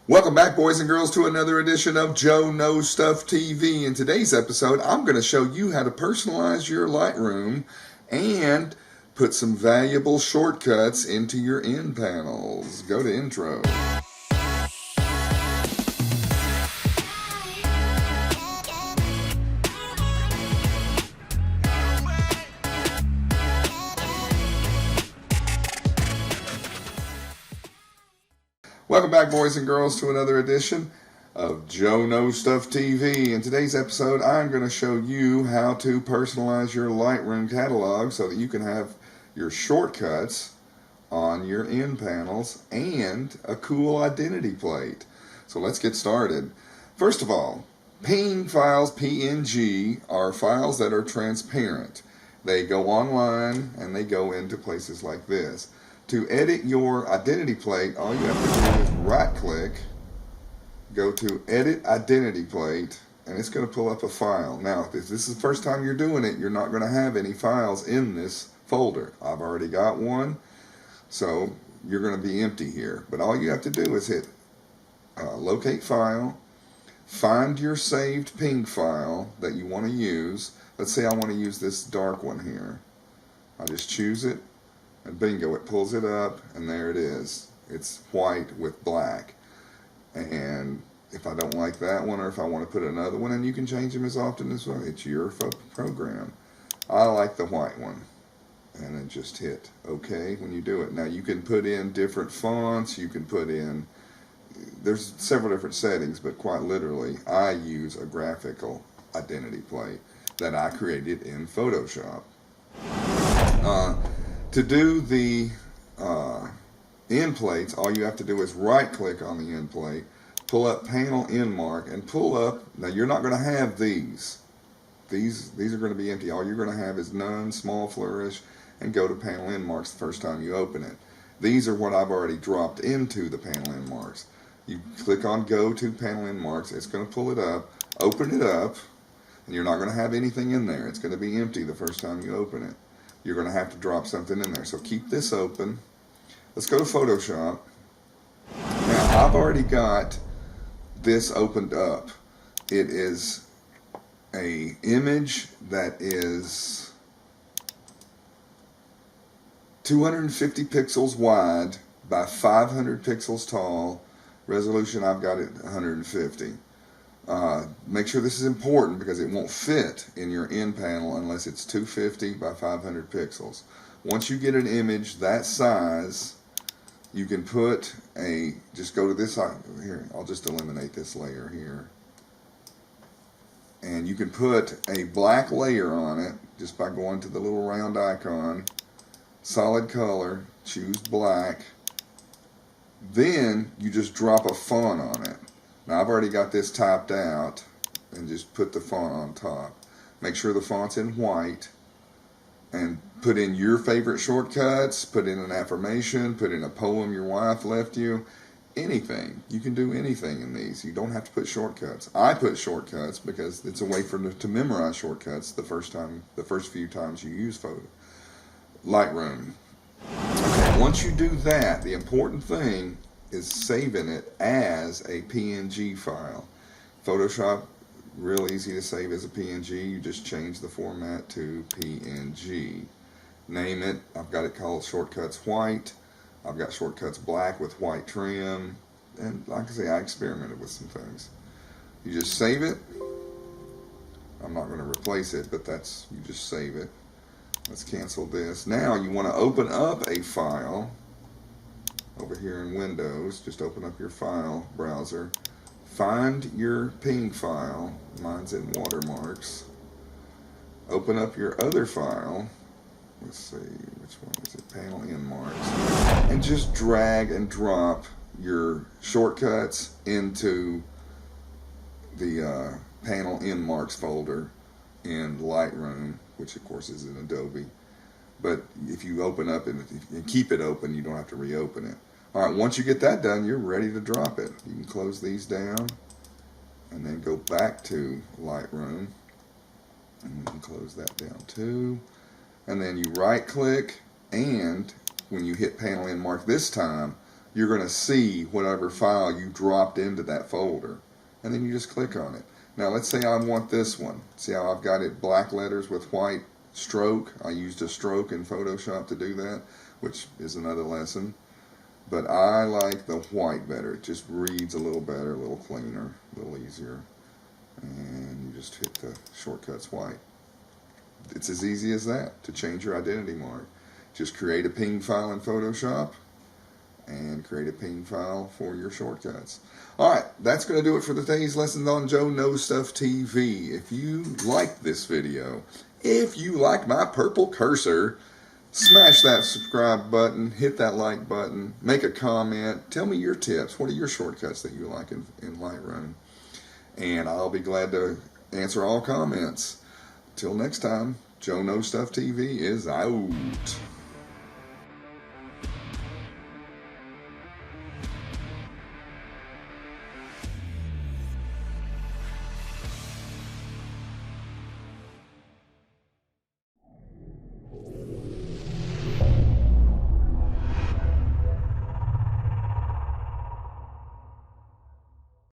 Welcome back, boys and girls, to another edition of Joe Knows Stuff TV. In today's episode, I'm going to show you how to personalize your Lightroom and put some valuable shortcuts into your end panels. Go to intro. Welcome back, boys and girls, to another edition of Joe Knows Stuff TV. In today's episode, I'm going to show you how to personalize your Lightroom catalog so that you can have your shortcuts on your end panels and a cool identity plate. So let's get started. First of all, PNG files, PNG, are files that are transparent. They go online and they go into places like this. To edit your identity plate, all you have to do is right-click, go to Edit Identity Plate, and it's going to pull up a file. Now, if this is the first time you're doing it, you're not going to have any files in this folder. I've already got one, so you're going to be empty here. But all you have to do is hit Locate File, find your saved PNG file that you want to use. Let's say I want to use this dark one here. I'll just choose it. And bingo, it pulls it up, and there it is. It's white with black. And if I don't like that one, or if I want to put another one, and you can change them as often as well, it's your program. I like the white one. And then just hit OK when you do it. Now you can put in different fonts, you can put in, there's several different settings, but quite literally, I use a graphical identity plate that I created in Photoshop. To do the end plates, all you have to do is right-click on the end plate, pull up Panel End Mark, and pull up. Now you're not going to have these. These are going to be empty. All you're going to have is none, small flourish, and go to Panel End Marks the first time you open it. These are what I've already dropped into the Panel End Marks. You click on Go to Panel End Marks. It's going to pull it up, open it up, and you're not going to have anything in there. It's going to be empty the first time you open it. You're going to have to drop something in there. So keep this open. Let's go to Photoshop. Now, I've already got this opened up. It is an image that is 250 pixels wide by 500 pixels tall. Resolution, I've got it 150. Make sure this is important because it won't fit in your end panel unless it's 250 by 500 pixels. Once you get an image that size, you can put just go to this here, I'll just eliminate this layer here. And you can put a black layer on it just by going to the little round icon, solid color, choose black. Then you just drop a font on it. Now I've already got this typed out and just put the font on top. Make sure the font's in white and put in your favorite shortcuts, put in an affirmation, put in a poem your wife left you, anything. You can do anything in these. You don't have to put shortcuts. I put shortcuts because it's a way to memorize shortcuts the first few times you use Lightroom. Okay, once you do that, the important thing is saving it as a PNG file. Photoshop, real easy to save as a PNG. You just change the format to PNG. Name it. I've got it called Shortcuts White. I've got Shortcuts Black with white trim. And like I say, I experimented with some things. You just save it. I'm not going to replace it, but you just save it. Let's cancel this. Now you want to open up a file. Over here in Windows, just open up your file browser, find your PNG file, mine's in watermarks, open up your other file, let's see, which one is it, Panel End Marks, and just drag and drop your shortcuts into the Panel End Marks folder in Lightroom, which of course is in Adobe. But if you open up and keep it open, you don't have to reopen it. All right, once you get that done, you're ready to drop it. You can close these down and then go back to Lightroom. And you can close that down too. And then you right click, and when you hit Panel End Mark this time, you're going to see whatever file you dropped into that folder. And then you just click on it. Now let's say I want this one. See how I've got it black letters with white stroke? I used a stroke in Photoshop to do that, which is another lesson. But I like the white better. It just reads a little better, a little cleaner, a little easier. And you just hit the shortcuts white. It's as easy as that to change your identity mark. Just create a ping file in Photoshop and create a ping file for your shortcuts. Alright, that's going to do it for today's lesson on Joe Knows Stuff TV. If you liked this video, if you like my purple cursor, smash that subscribe button, hit that like button, make a comment, tell me your tips. What are your shortcuts that you like in Lightroom? And I'll be glad to answer all comments. Till next time, Joe Knows Stuff TV is out.